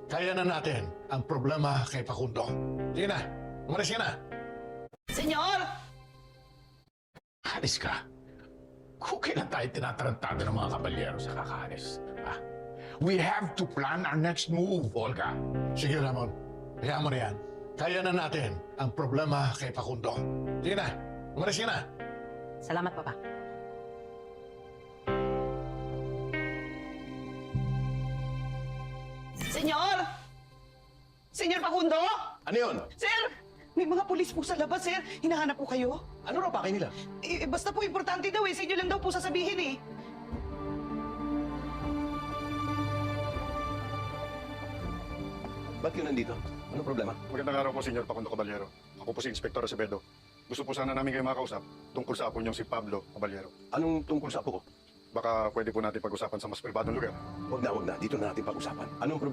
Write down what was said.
Kaya na natin ang problema kay Facundo. Sige na, umalis ka na. Senyor! Alis ka. Kung kailan tayo tinatarantado ng mga kabalyero sa kakaalis. Ha? We have to plan our next move, Olga. Sige, Ramon. Hayaan mo na yan. Kaya na natin ang problema kay Facundo. Sige na, umalis ka na. Salamat, Papa. Senyor! Senyor Facundo! Ano yun? Sir! May mga pulis po sa labas, sir. Hinahanap po kayo. Ano raw pakay nila? Basta po importante daw eh. Sa inyo lang daw po sasabihin eh. Ba't kayo nandito? Ano problema? Magandang araw po, Senyor Facundo Caballero. Ako po si Inspektor Acevedo. Gusto po sana namin kayo makausap tungkol sa apo niyong si Pablo Caballero. Anong tungkol sa apo ko? Baka pwede po natin pag-usapan sa mas pribadong lugar. Huwag na, huwag na. Dito na natin pag-usapan. Anong problema?